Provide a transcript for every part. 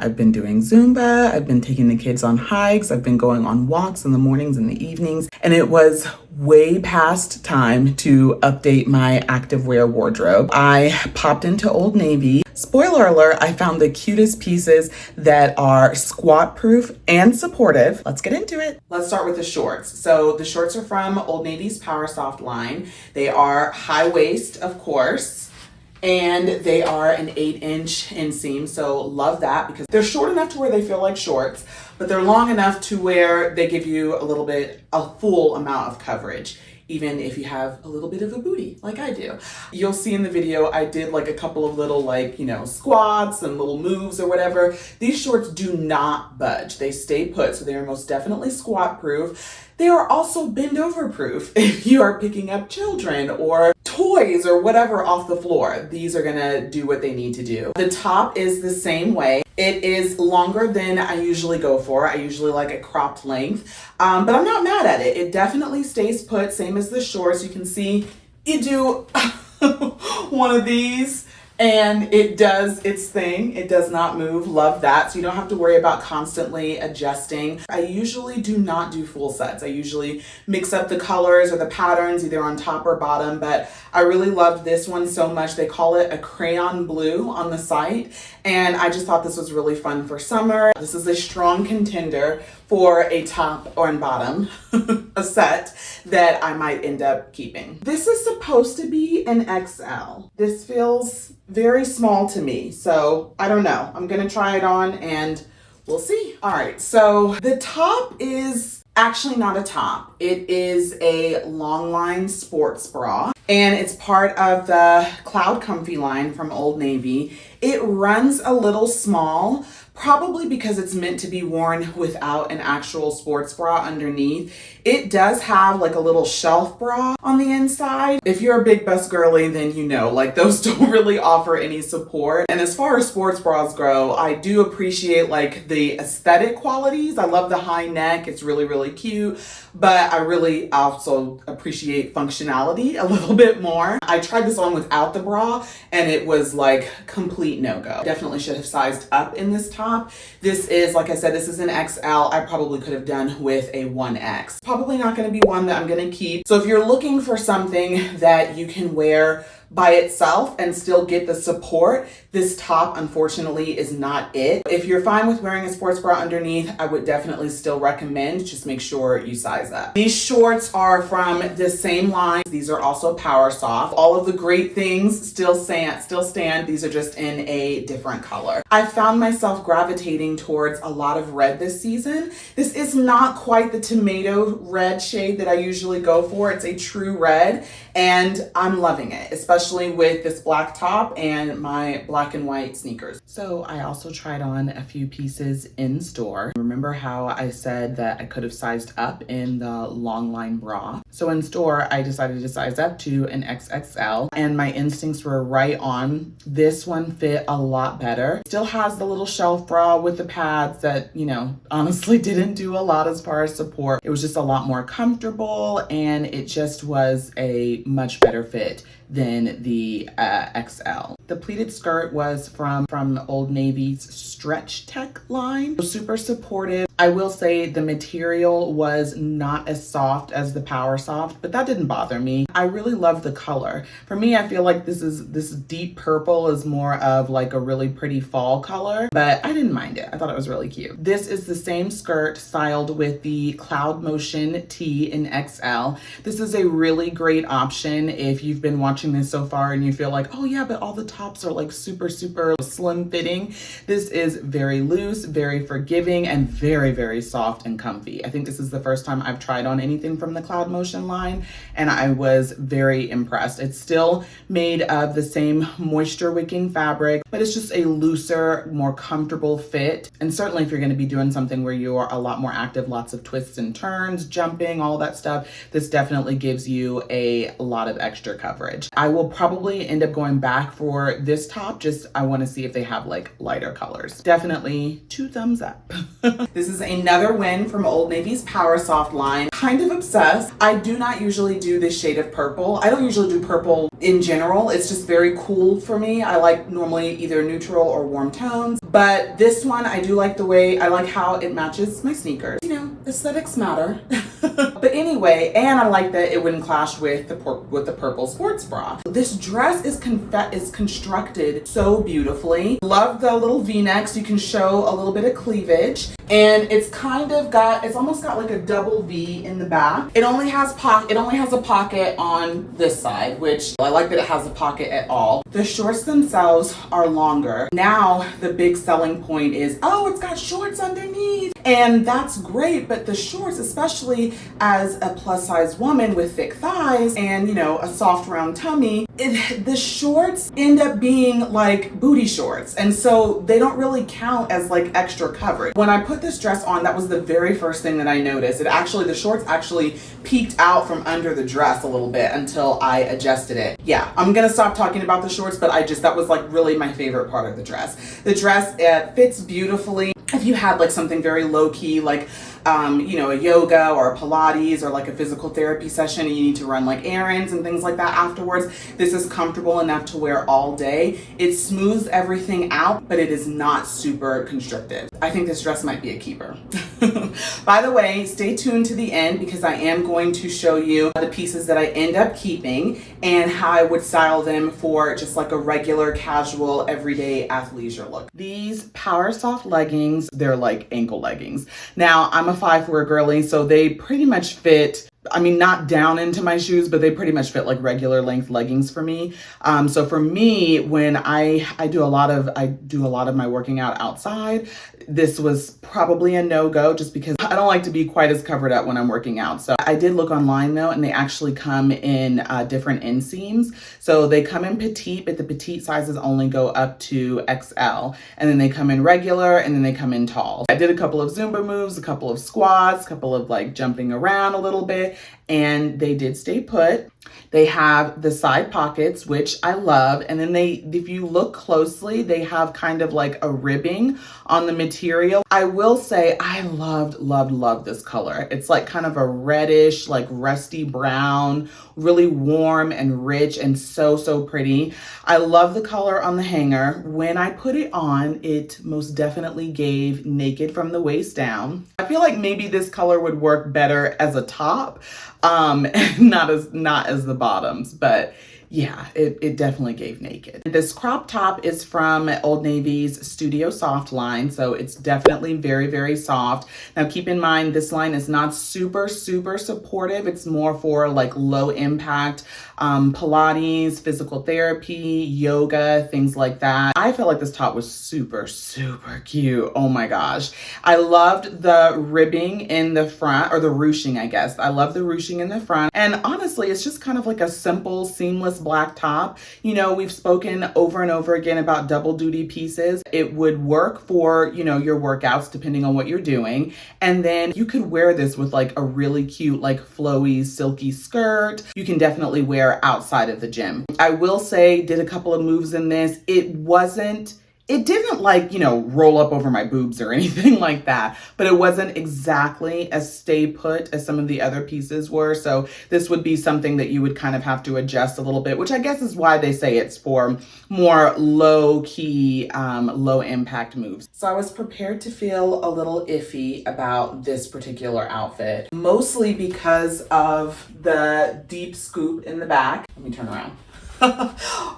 I've been doing Zumba, I've been taking the kids on hikes, I've been going on walks in the mornings and the evenings, and it was way past time to update my activewear wardrobe. I popped into Old Navy. Spoiler alert, I found the cutest pieces that are squat proof and supportive. Let's get into it. Let's start with the shorts. So the shorts are from Old Navy's Powersoft line. They are high waist, of course. And they are an 8-inch inseam, so love that because they're short enough to where they feel like shorts, but they're long enough to where they give you a full amount of coverage, even if you have a little bit of a booty like I do. You'll see in the video, I did like a couple of little squats and little moves or whatever. These shorts do not budge. They stay put, so they are most definitely squat proof. They are also bend over proof if you are picking up children or toys or whatever off the floor. These are gonna do what they need to do. The top is the same way. It is longer than I usually go for. I usually like a cropped length, but I'm not mad at it. It definitely stays put, same as the shorts. You can see you do one of these and it does its thing. It does not move. Love that. So you don't have to worry about constantly adjusting. I usually do not do full sets. I usually mix up the colors or the patterns either on top or bottom, but I really loved this one so much. They call it a crayon blue on the site, and I just thought this was really fun for summer. This is a strong contender for a top or bottom, a set that I might end up keeping. This is supposed to be an XL. This feels very small to me, so I don't know. I'm gonna try it on and we'll see. All right, so the top is actually not a top. It is a Longline sports bra, and it's part of the Cloud Comfy line from Old Navy. It runs a little small, probably because it's meant to be worn without an actual sports bra underneath. It does have like a little shelf bra on the inside. If you're a big bust girly, then you know, like those don't really offer any support. And as far as sports bras go, I do appreciate like the aesthetic qualities. I love the high neck. It's really, really cute. But I really also appreciate functionality a little bit more. I tried this on without the bra and it was like complete no-go. Definitely should have sized up in this top. This is, like I said, this is an XL. I probably could have done with a 1X. Probably not going to be one that I'm going to keep. So if you're looking for something that you can wear by itself and still get the support, this top unfortunately is not it. If you're fine with wearing a sports bra underneath, I would definitely still recommend, just make sure you size up. These shorts are from the same line. These are also Powersoft. All of the great things still stand. These are just in a different color. I found myself gravitating towards a lot of red this season. This is not quite the tomato red shade that I usually go for. It's a true red and I'm loving it, especially with this black top and my black and white sneakers. So I also tried on a few pieces in store. Remember how I said that I could have sized up in the Longline bra? So in store, I decided to size up to an XXL and my instincts were right on. This one fit a lot better. Still has the little shelf bra with the pads that, honestly didn't do a lot as far as support. It was just a lot more comfortable and it just was a much better fit than the XL. The pleated skirt was from Old Navy's Stretchtech line. Super supportive. I will say the material was not as soft as the Powersoft, but that didn't bother me. I really love the color. For me, I feel like this deep purple is more of like a really pretty fall color, but I didn't mind it. I thought it was really cute. This is the same skirt styled with the Cloudmotion Tee in XL. This is a really great option if you've been watching this so far and you feel like, oh yeah, but all the tops are like super slim fitting. This is very loose, very forgiving, and very, very soft and comfy. I think this is the first time I've tried on anything from the Cloudmotion line and I was very impressed. It's still made of the same moisture wicking fabric, but it's just a looser, more comfortable fit. And certainly if you're going to be doing something where you are a lot more active, lots of twists and turns, jumping, all that stuff, this definitely gives you a lot of extra coverage. I will probably end up going back for for this top. Just, I want to see if they have like lighter colors. Definitely 2 thumbs up. This is another win from Old Navy's Powersoft line. Kind of obsessed. I do not usually do this shade of purple. I don't usually do purple in general. It's just very cool for me. I like normally either neutral or warm tones, but this one I do like the way, I like how it matches my sneakers. You know, aesthetics matter. But anyway, and I like that it wouldn't clash with the purple sports bra. This dress is constructed so beautifully. Love the little V-necks. You can show a little bit of cleavage, and it's almost got like a double V in the back. It only has a pocket on this side, which I like that it has a pocket at all. The shorts themselves are longer. Now the big selling point is, oh, it's got shorts underneath. And that's great, but the shorts, especially as a plus size woman with thick thighs and, you know, a soft round tummy, the shorts end up being like booty shorts. And so they don't really count as like extra coverage. When I put this dress on, that was the very first thing that I noticed. The shorts actually peeked out from under the dress a little bit until I adjusted it. Yeah, I'm gonna stop talking about the shorts, but that was like really my favorite part of the dress. The dress, it fits beautifully. If you had like something very low key, like you know, a yoga or a Pilates or like a physical therapy session, and you need to run like errands and things like that afterwards, this is comfortable enough to wear all day. It smooths everything out, but it is not super constrictive. I think this dress might be a keeper. By the way, stay tuned to the end because I am going to show you the pieces that I end up keeping and how I would style them for just like a regular, casual, everyday athleisure look. These Powersoft leggings, they're like ankle leggings. Now, I'm a 5'4" girly, so they pretty much fit, I mean, not down into my shoes, but they pretty much fit like regular length leggings for me. So for me, when I do a lot of my working out outside, this was probably a no-go just because I don't like to be quite as covered up when I'm working out. So I did look online though, and they actually come in different inseams. So they come in petite, but the petite sizes only go up to XL. And then they come in regular, and then they come in tall. I did a couple of Zumba moves, a couple of squats, a couple of like jumping around a little bit, and they did stay put. They have the side pockets, which I love. And then if you look closely, they have kind of like a ribbing on the material. I will say I loved this color. It's like kind of a reddish, like rusty brown, really warm and rich and so pretty. I love the color on the hanger. When I put it on, it most definitely gave naked from the waist down. I feel like maybe this color would work better as a top, not as the bottoms, but yeah, it definitely gave naked. This crop top is from Old Navy's StudioSmooth line, so it's definitely very soft. Now keep in mind, this line is not super supportive. It's more for like low impact Pilates, physical therapy, yoga, things like that. I felt like this top was super cute. Oh my gosh. I loved the ribbing in the front, or the ruching, I guess. I love the ruching in the front. And honestly, it's just kind of like a simple, seamless black top. You know, we've spoken over and over again about double duty pieces. It would work for, you know, your workouts depending on what you're doing. And then you could wear this with like a really cute, like flowy, silky skirt. You can definitely wear outside of the gym. I will say, did a couple of moves in this. It didn't like, you know, roll up over my boobs or anything like that, but it wasn't exactly as stay put as some of the other pieces were. So this would be something that you would kind of have to adjust a little bit, which I guess is why they say it's for more low key, low impact moves. So I was prepared to feel a little iffy about this particular outfit, mostly because of the deep scoop in the back. Let me turn around.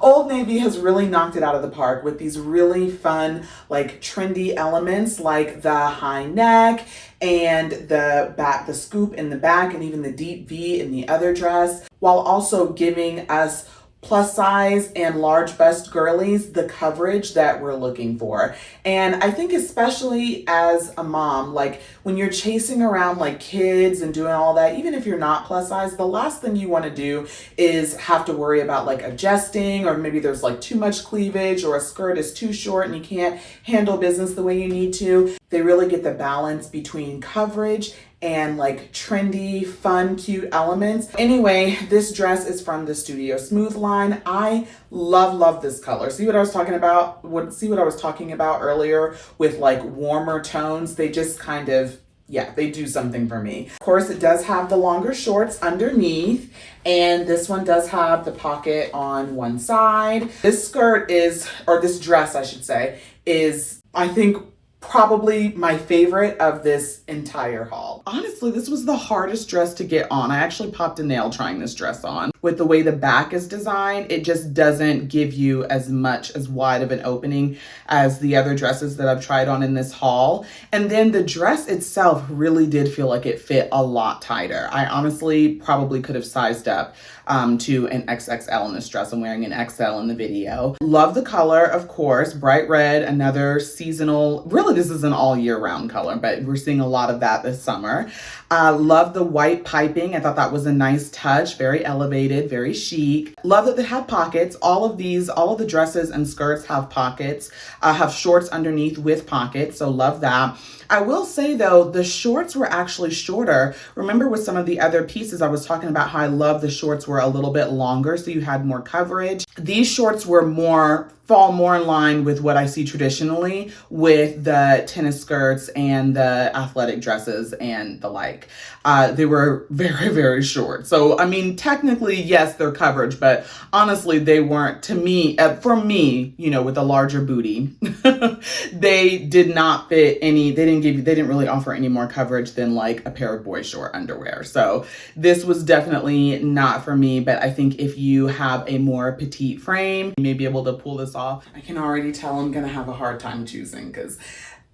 Old Navy has really knocked it out of the park with these really fun, like trendy elements like the high neck and the scoop in the back, and even the deep V in the other dress, while also giving us plus size and large bust girlies the coverage that we're looking for. And I think especially as a mom, like when you're chasing around like kids and doing all that, even if you're not plus size, the last thing you want to do is have to worry about like adjusting, or maybe there's like too much cleavage, or a skirt is too short and you can't handle business the way you need to. They really get the balance between coverage and like trendy, fun, cute elements. Anyway, this dress is from the StudioSmooth line. I love this color. See what I was talking about? See what I was talking about earlier with like warmer tones? They just kind of, yeah, they do something for me. Of course, it does have the longer shorts underneath, and this one does have the pocket on one side. This skirt is, or this dress, I should say, is, I think, probably my favorite of this entire haul. Honestly, this was the hardest dress to get on. I actually popped a nail trying this dress on. With the way the back is designed, it just doesn't give you as wide of an opening as the other dresses that I've tried on in this haul. And then the dress itself really did feel like it fit a lot tighter. I honestly probably could have sized up to an XXL in this dress. I'm wearing an XL in the video. Love the color, of course, bright red, another seasonal, really this is an all year round color, but we're seeing a lot of that this summer. Love the white piping. I thought that was a nice touch, very elevated, very chic. Love that they have pockets. All of the dresses and skirts have pockets, have shorts underneath with pockets, so love that. I will say though, the shorts were actually shorter. Remember with some of the other pieces, I was talking about how I love the shorts were a little bit longer, so you had more coverage. These shorts were fall more in line with what I see traditionally with the tennis skirts and the athletic dresses and the like. They were very short. So, I mean, technically, yes, they're coverage, but honestly, they weren't, to me, for me, you know, with a larger booty, they did not fit any, they didn't really offer any more coverage than like a pair of boy short underwear. So this was definitely not for me, but I think if you have a more petite frame, you may be able to pull this off. I can already tell I'm gonna have a hard time choosing because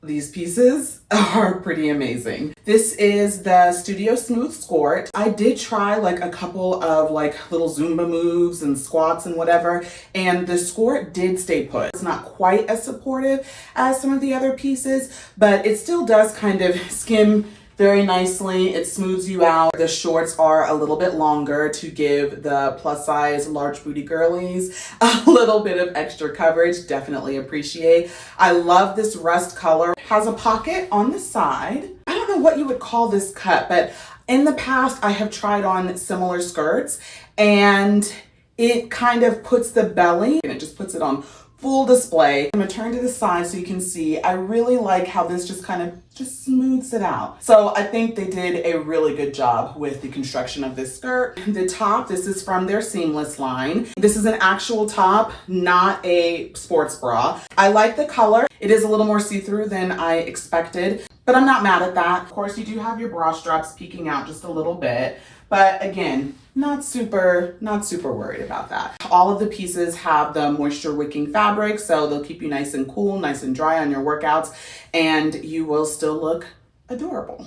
these pieces are pretty amazing. This is the StudioSmooth skort. I did try like a couple of like little Zumba moves and squats and whatever, and the skort did stay put. It's not quite as supportive as some of the other pieces, but it still does kind of skim very nicely. It smooths you out. The shorts are a little bit longer to give the plus size large booty girlies a little bit of extra coverage. Definitely appreciate. I love this rust color. Has a pocket on the side. I don't know what you would call this cut, but in the past I have tried on similar skirts and it kind of puts the belly and it just puts it on full display. I'm gonna turn to the side so you can see. I really like how this just kind of just smooths it out. So I think they did a really good job with the construction of this skirt. The top, this is from their seamless line. This is an actual top, not a sports bra. I like the color. It is a little more see-through than I expected, but I'm not mad at that. Of course, you do have your bra straps peeking out just a little bit, but again, not super worried about that. All of the pieces have the moisture wicking fabric, so they'll keep you nice and cool, nice and dry on your workouts, and you will still look adorable.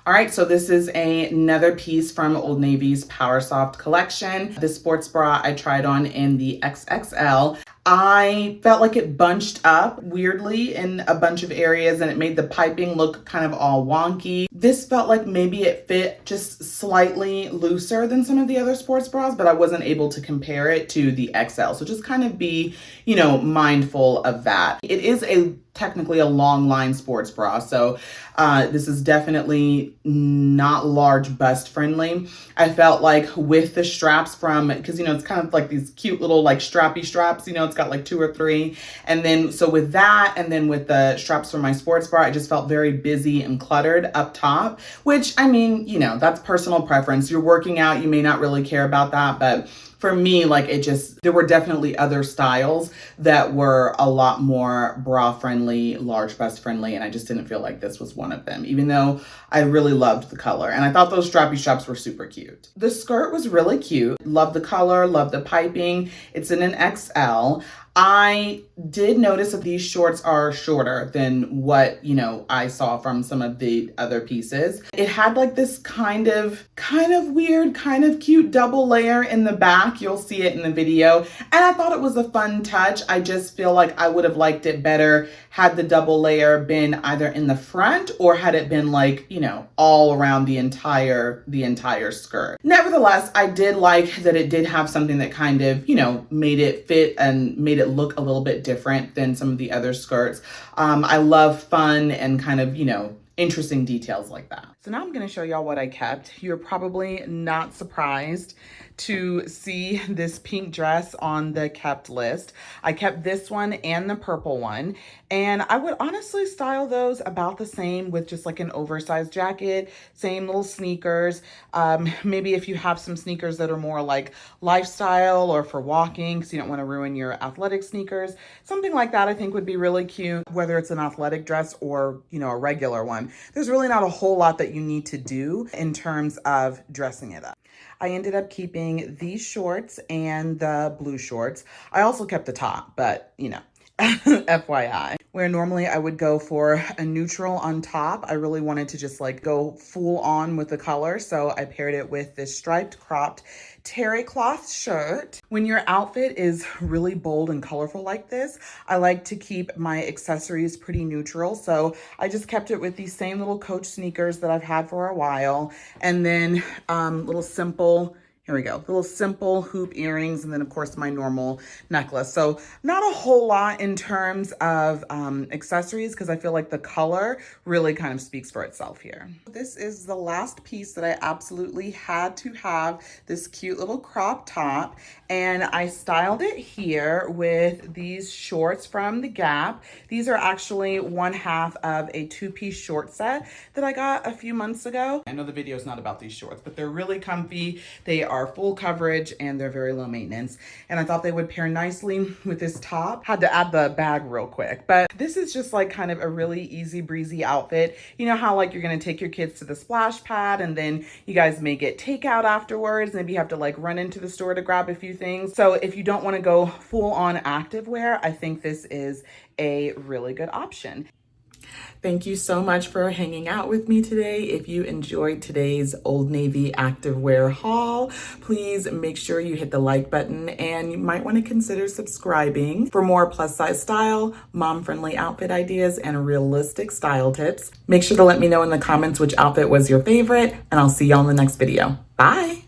All right, so this is another piece from Old Navy's Powersoft collection. This sports bra I tried on in the XXL. I felt like it bunched up weirdly in a bunch of areas and it made the piping look kind of all wonky. This felt like maybe it fit just slightly looser than some of the other sports bras, but I wasn't able to compare it to the XL. So just kind of be, you know, mindful of that. It is technically a Longline sports bra, so this is definitely not large bust friendly. I felt like with the straps because you know it's kind of like these cute little like strappy straps, you know, it's got like 2 or 3, and then so with that and then with the straps for my sports bra, I just felt very busy and cluttered up top, which I mean, you know, that's personal preference. You're working out, you may not really care about that, but for me, like there were definitely other styles that were a lot more bra friendly, large bust friendly, and I just didn't feel like this was one of them, even though I really loved the color. And I thought those strappy straps were super cute. The skirt was really cute. Love the color, love the piping. It's in an XL. I did notice that these shorts are shorter than what, you know, I saw from some of the other pieces. It had like this kind of weird, kind of cute double layer in the back. You'll see it in the video. And I thought it was a fun touch. I just feel like I would have liked it better had the double layer been either in the front or had it been like, you know, all around the entire skirt. Nevertheless, I did like that it did have something that kind of, you know, made it fit and made it look a little bit different than some of the other skirts. I love fun and kind of, you know, interesting details like that. So now I'm gonna show y'all what I kept. You're probably not surprised to see this pink dress on the kept list. I kept this one and the purple one, and I would honestly style those about the same with just like an oversized jacket, same little sneakers. Maybe if you have some sneakers that are more like lifestyle or for walking, because you don't want to ruin your athletic sneakers, something like that I think would be really cute, whether it's an athletic dress or, you know, a regular one. There's really not a whole lot that you need to do in terms of dressing it up. I ended up keeping these shorts and the blue shorts. I also kept the top, but you know, FYI. Where normally I would go for a neutral on top, I really wanted to just like go full on with the color. So I paired it with this striped cropped terry cloth shirt. When your outfit is really bold and colorful like this, I like to keep my accessories pretty neutral. So I just kept it with these same little Coach sneakers that I've had for a while. And then little simple, here we go, little simple hoop earrings, and then of course my normal necklace. So not a whole lot in terms of accessories, because I feel like the color really kind of speaks for itself here. This is the last piece that I absolutely had to have, this cute little crop top, and I styled it here with these shorts from the Gap. These are actually one half of a two-piece short set that I got a few months ago. I know the video is not about these shorts, but they're really comfy. They are full coverage and they're very low maintenance. And I thought they would pair nicely with this top. Had to add the bag real quick, but this is just like kind of a really easy breezy outfit. You know how like you're gonna take your kids to the splash pad and then you guys may get takeout afterwards. Maybe you have to like run into the store to grab a few things. So if you don't want to go full on activewear, I think this is a really good option. Thank you so much for hanging out with me today. If you enjoyed today's Old Navy activewear haul, please make sure you hit the like button, and you might want to consider subscribing for more plus size style, mom-friendly outfit ideas, and realistic style tips. Make sure to let me know in the comments which outfit was your favorite, and I'll see y'all in the next video. Bye.